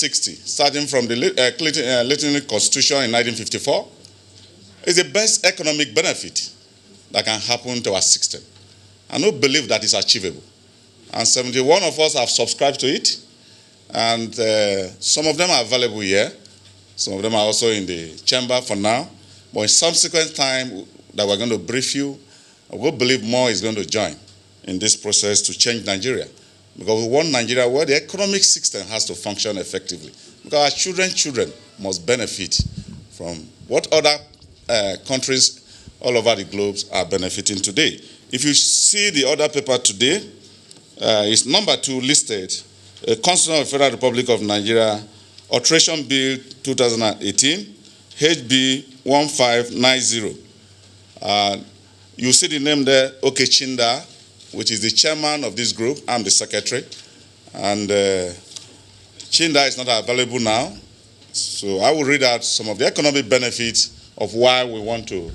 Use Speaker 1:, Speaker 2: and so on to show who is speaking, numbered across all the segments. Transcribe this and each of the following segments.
Speaker 1: 1960, starting from the Clinton Constitution in 1954, is the best economic benefit that can happen to our system. I don't believe that is achievable. And 71 of us have subscribed to it. And some of them are available here. Some of them are also in the chamber for now. But in subsequent time that we're going to brief you, we believe more is going to join in this process to change Nigeria. Because we want Nigeria where the economic system has to function effectively. Because our children must benefit from what other countries all over the globe are benefiting today. If you see the other paper today, it's number 2 listed, Constitution of the Federal Republic of Nigeria, Alteration Bill 2018, HB 1590. You see the name there, Chinda, which is the chairman of this group. I'm the secretary. And Chinda is not available now. So I will read out some of the economic benefits of why we want to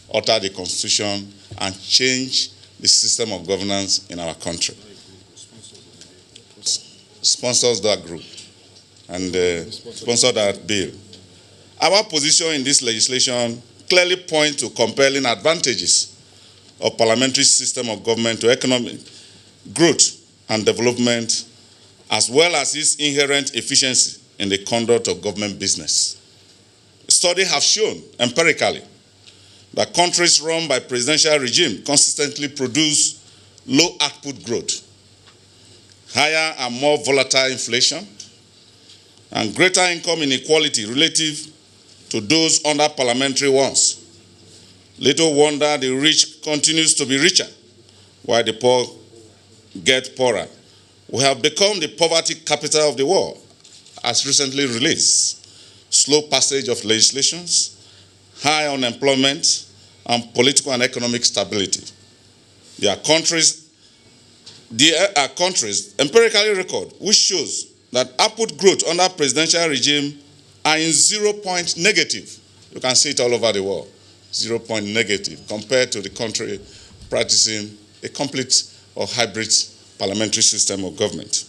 Speaker 1: alter the Constitution and change the system of governance in our country. Sponsors that group and sponsor that bill. Our position in this legislation clearly points to compelling advantages of parliamentary system of government to economic growth and development, as well as its inherent efficiency in the conduct of government business. Studies have shown empirically that countries run by presidential regime consistently produce low output growth, higher and more volatile inflation, and greater income inequality relative to those under parliamentary ones. Little wonder the rich continues to be richer, while the poor get poorer. We have become the poverty capital of the world, as recently released. Slow passage of legislations, high unemployment, and political and economic stability. There are countries empirically record, which shows that output growth under presidential regime are in 0 point negative. You can see it all over the world. 0 point negative compared to the country practicing a complete or hybrid parliamentary system of government.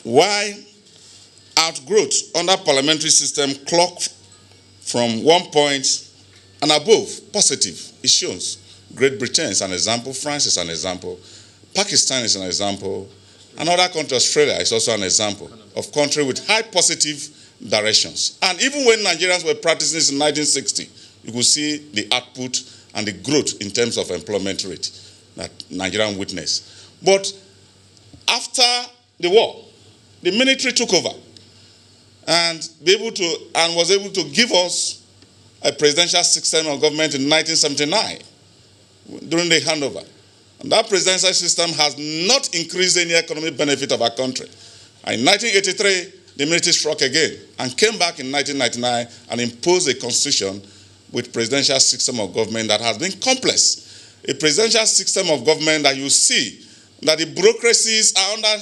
Speaker 1: Why outgrowth under parliamentary system clock from 1 point and above positive? It shows Great Britain is an example, France is an example, Pakistan is an example, another country, Australia, is also an example of country with high positive directions. And even when Nigerians were practicing this in 1960, you could see the output and the growth in terms of employment rate that Nigerian witnessed. But after the war, the military took over and was able to give us a presidential system of government in 1979 during the handover. And that presidential system has not increased any economic benefit of our country. And in 1983, the military struck again and came back in 1999 and imposed a constitution with presidential system of government that has been complex. A presidential system of government that you see that the bureaucracies are under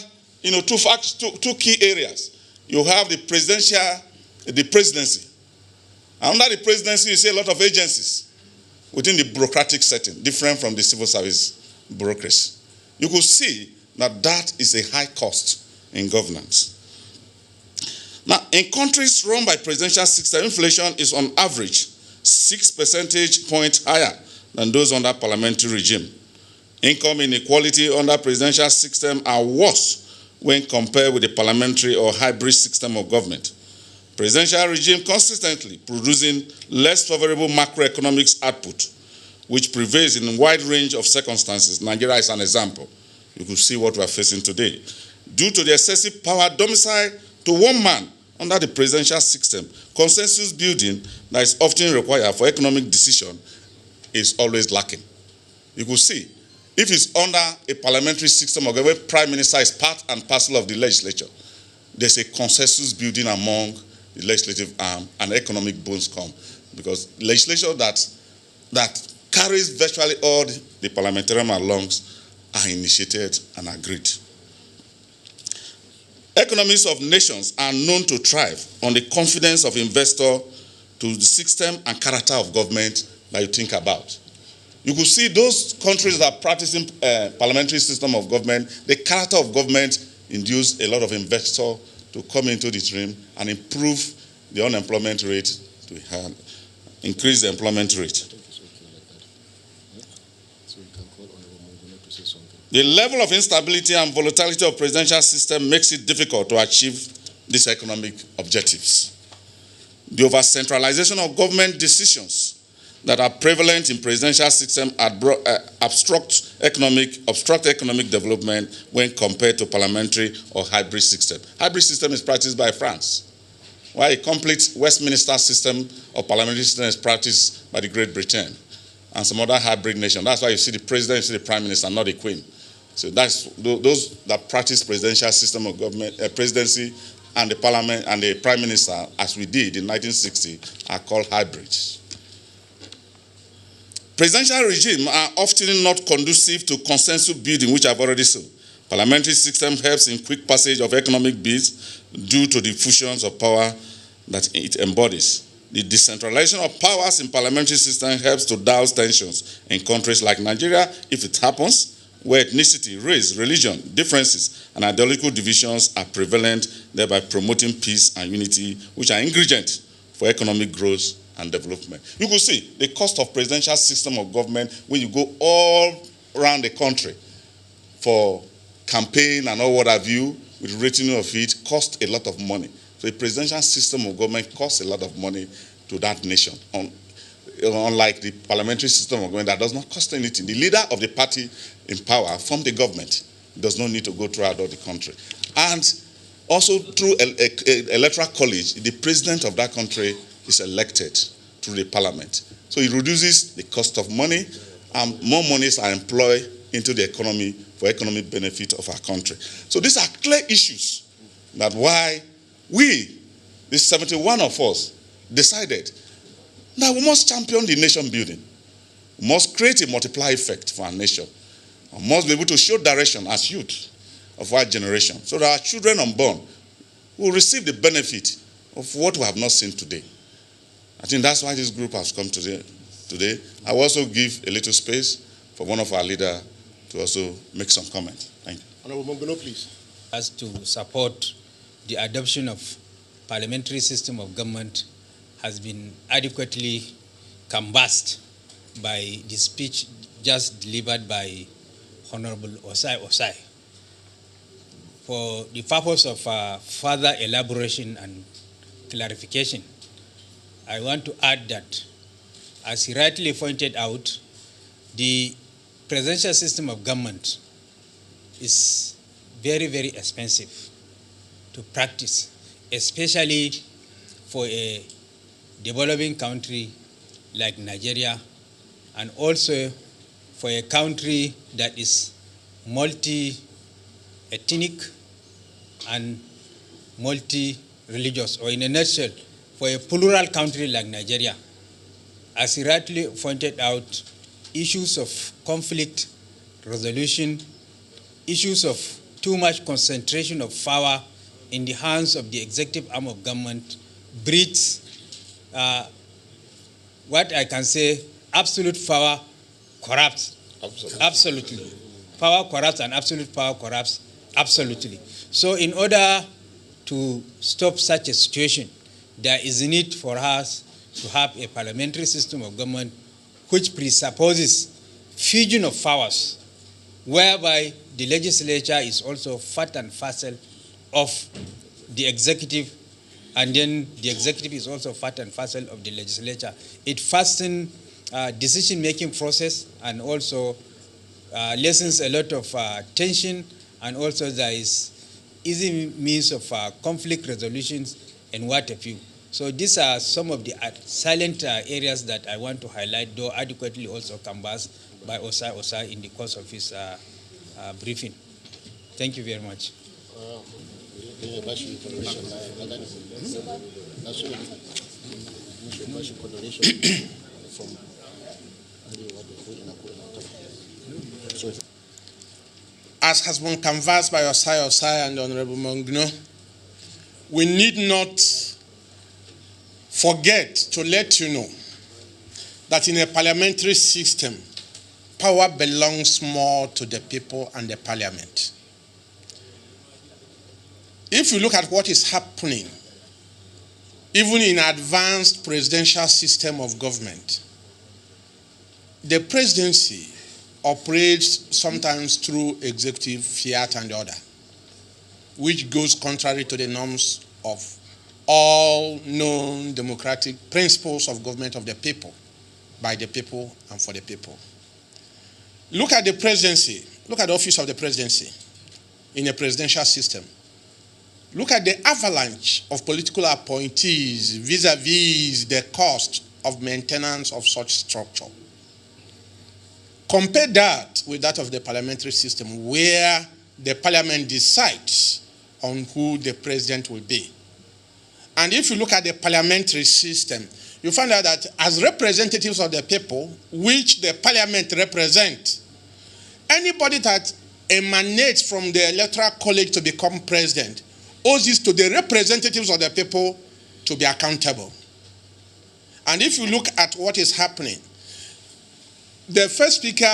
Speaker 1: two key areas. You have the presidency. Under the presidency, you see a lot of agencies within the bureaucratic setting, different from the civil service bureaucracy. You could see that that is a high cost in governance. Now, in countries run by presidential system, inflation is on average 6 percentage points higher than those under parliamentary regime. Income inequality under presidential system are worse when compared with the parliamentary or hybrid system of government. Presidential regime consistently producing less favorable macroeconomic output, which prevails in a wide range of circumstances. Nigeria is an example. You can see what we are facing today. Due to the excessive power domiciled to one man under the presidential system, consensus building that is often required for economic decision is always lacking. You could see, if it's under a parliamentary system of government, prime minister is part and parcel of the legislature, there's a consensus building among the legislative arm and economic bones come. Because legislature that carries virtually all the parliamentarian lungs are initiated and agreed. Economies of nations are known to thrive on the confidence of investor to the system and character of government that you think about. You could see those countries that are practicing parliamentary system of government, the character of government induce a lot of investors to come into the stream and improve the unemployment rate, to increase the employment rate. The level of instability and volatility of presidential system makes it difficult to achieve these economic objectives. The over-centralization of government decisions that are prevalent in presidential system obstruct economic development when compared to parliamentary or hybrid system. Hybrid system is practiced by France, while a complete Westminster system or parliamentary system is practiced by the Great Britain and some other hybrid nation. That's why you see the president, you see the prime minister, not the queen. So that's those that practice presidential system of government, presidency, and the parliament and the prime minister, as we did in 1960, are called hybrids. Presidential regimes are often not conducive to consensus building, which I've already said. Parliamentary system helps in quick passage of economic bills due to the fusions of power that it embodies. The decentralization of powers in parliamentary system helps to douse tensions in countries like Nigeria, if it happens, where ethnicity, race, religion, differences, and ideological divisions are prevalent, thereby promoting peace and unity, which are ingredients for economic growth and development. You could see the cost of presidential system of government when you go all around the country for campaign and all what have you, with retinue of it, costs a lot of money. So the presidential system of government costs a lot of money to that nation. Unlike the parliamentary system of government that does not cost anything. The leader of the party in power from the government does not need to go throughout all the country. And also through electoral college, the president of that country is elected through the parliament. So it reduces the cost of money and more monies are employed into the economy for economic benefit of our country. So these are clear issues that why we, the 71 of us, decided that we must champion the nation building. We must create a multiplier effect for our nation. We must be able to show direction as youth of our generation so that our children unborn will receive the benefit of what we have not seen today. I think that's why this group has come today. I will also give a little space for one of our leaders to also make some comment. Thank you.
Speaker 2: Honorable Mongono, please.
Speaker 3: As to support the adoption of parliamentary system of government has been adequately canvassed by the speech just delivered by Honorable Ossai. For the purpose of further elaboration and clarification, I want to add that, as he rightly pointed out, the presidential system of government is very, very expensive to practice, especially for a developing country like Nigeria, and also for a country that is multi-ethnic and multi-religious, or in a nutshell, for a plural country like Nigeria. As he rightly pointed out, issues of conflict resolution, issues of too much concentration of power in the hands of the executive arm of government breeds what I can say, absolute power corrupts. Absolutely. Power corrupts and absolute power corrupts. Absolutely. So in order to stop such a situation, there is a need for us to have a parliamentary system of government which presupposes fusion of powers, whereby the legislature is also part and parcel of the executive, and then the executive is also part and parcel of the legislature. It fastens decision-making process and also lessens a lot of tension, and also there is easy means of conflict resolutions and what have you. So these are some of the silent areas that I want to highlight, though adequately also canvassed by Ossai in the course of his briefing. Thank you very much.
Speaker 2: As has been canvassed by Ossai and Honorable Mongono, we need not forget to let you know that in a parliamentary system, power belongs more to the people and the parliament. if you look at what is happening, even in advanced presidential system of government, the presidency operates sometimes through executive fiat and order, which goes contrary to the norms of all known democratic principles of government of the people, by the people and for the people. Look at the presidency. Look at the office of the presidency in a presidential system. Look at the avalanche of political appointees vis-a-vis the cost of maintenance of such structure. Compare that with that of the parliamentary system, where the parliament decides on who the president will be. And if you look at the parliamentary system, you find out that as representatives of the people, which the parliament represents, anybody that emanates from the electoral college to become president owes it to the representatives of the people to be accountable. And if you look at what is happening, the first speaker,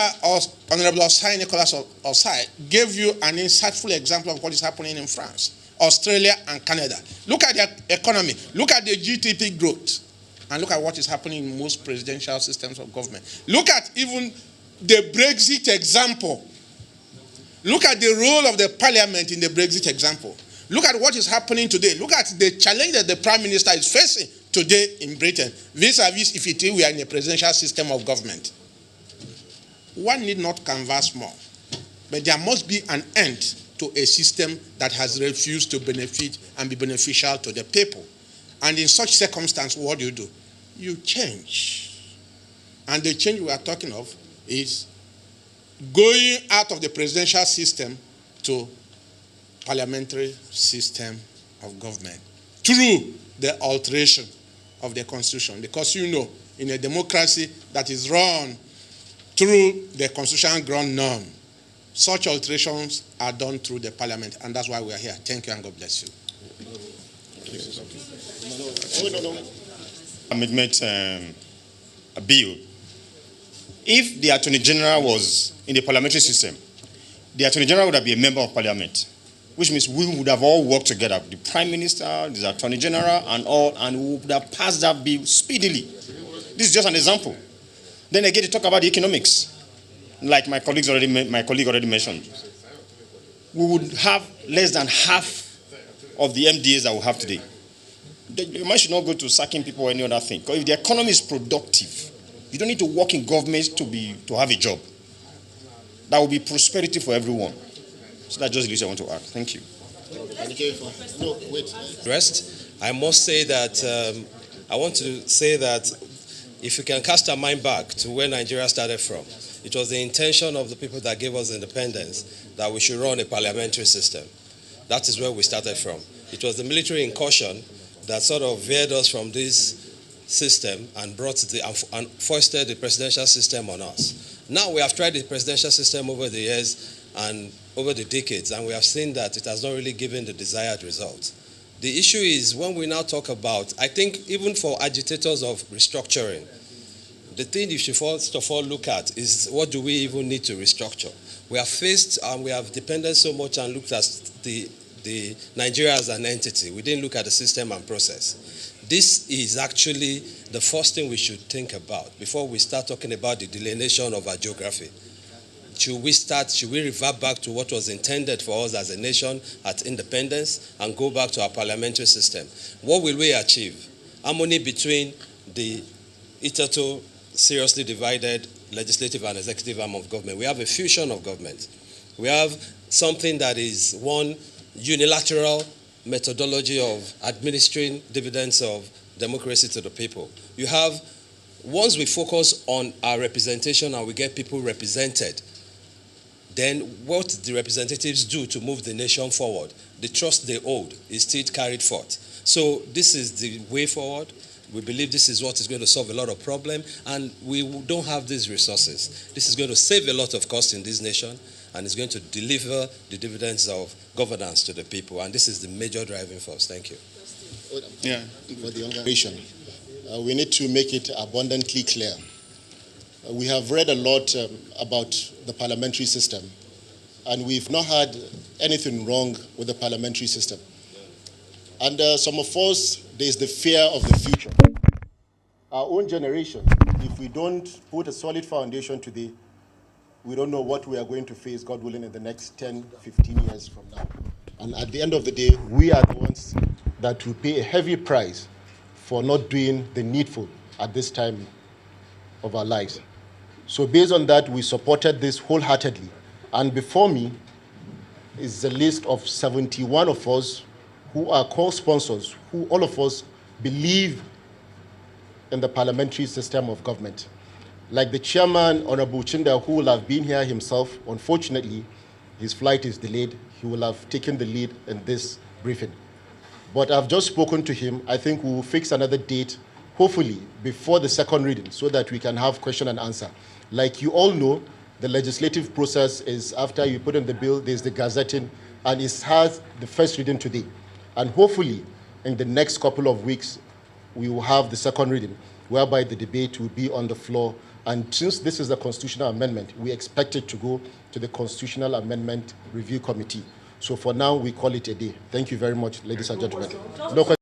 Speaker 2: Honorable Ossai, Nicolas Ossai, gave you an insightful example of what is happening in France, Australia, and Canada. Look at their economy. Look at the GDP growth. And look at what is happening in most presidential systems of government. Look at even the Brexit example. Look at the role of the parliament in the Brexit example. Look at what is happening today. Look at the challenge that the prime minister is facing today in Britain, vis-a-vis if we are in a presidential system of government. One need not canvass more, but there must be an end to a system that has refused to benefit and be beneficial to the people. And in such circumstance, what do? You change. And the change we are talking of is going out of the presidential system to parliamentary system of government through the alteration of the constitution. Because you know, in a democracy that is run through the constitutional ground norm, such alterations are done through the parliament, and that's why we are here. Thank you, and God bless you.
Speaker 4: Amendment a bill. If the Attorney General was in the parliamentary system, the Attorney General would have been a member of parliament, which means we would have all worked together, the Prime Minister, the Attorney General, and all, and we would have passed that bill speedily. This is just an example. Then again, to talk about the economics, like my colleague already mentioned. We would have less than half of the MDAs that we have today. The man should not go to sacking people or any other thing. Because if the economy is productive, you don't need to work in government to have a job. That will be prosperity for everyone. So that's just the least I want to add. Thank you.
Speaker 5: No, wait. Rest. I must say that I want to say that if you can cast our mind back to where Nigeria started from, it was the intention of the people that gave us independence that we should run a parliamentary system. That is where we started from. It was the military incursion that sort of veered us from this system and and foisted the presidential system on us. Now we have tried the presidential system over the years and over the decades, and we have seen that it has not really given the desired result. The issue is when we now talk about, I think even for agitators of restructuring, the thing you should first of all look at is what do we even need to restructure? We have faced and we have depended so much and looked at the Nigeria as an entity. We didn't look at the system and process. This is actually the first thing we should think about before we start talking about the delineation of our geography. Should we revert back to what was intended for us as a nation at independence and go back to our parliamentary system? What will we achieve? Harmony between the hitherto seriously divided legislative and executive arm of government. We have a fusion of government. We have something that is one unilateral methodology of administering dividends of democracy to the people. You have, once we focus on our representation and we get people represented, then what the representatives do to move the nation forward, the trust they owed is still carried forth. So this is the way forward. We believe this is what is going to solve a lot of problems, and we don't have these resources. This is going to save a lot of cost in this nation, and it's going to deliver the dividends of governance to the people, and this is the major driving force. Thank you.
Speaker 4: Yeah.
Speaker 5: For the younger generation, we need to make it abundantly clear. We have read a lot about the parliamentary system, and we've not had anything wrong with the parliamentary system.
Speaker 6: And some of us, there's the fear of the future. Our own generation, if we don't put a solid foundation today, we don't know what we are going to face, God willing, in the next 10, 15 years from now. And at the end of the day, we are the ones that will pay a heavy price for not doing the needful at this time of our lives. So based on that, we supported this wholeheartedly. And before me is a list of 71 of us who are co-sponsors, who all of us believe in the parliamentary system of government. Like the chairman, Honorable Chinda, who will have been here himself, unfortunately, his flight is delayed. He will have taken the lead in this briefing. But I've just spoken to him. I think we will fix another date, hopefully before the second reading, so that we can have question and answer. Like you all know, the legislative process is after you put in the bill, there's the gazetting, and it has the first reading today. And hopefully, in the next couple of weeks, we will have the second reading, whereby the debate will be on the floor. And since this is a constitutional amendment, we expect it to go to the Constitutional Amendment Review Committee. So for now, we call it a day. Thank you very much, ladies and gentlemen. No questions.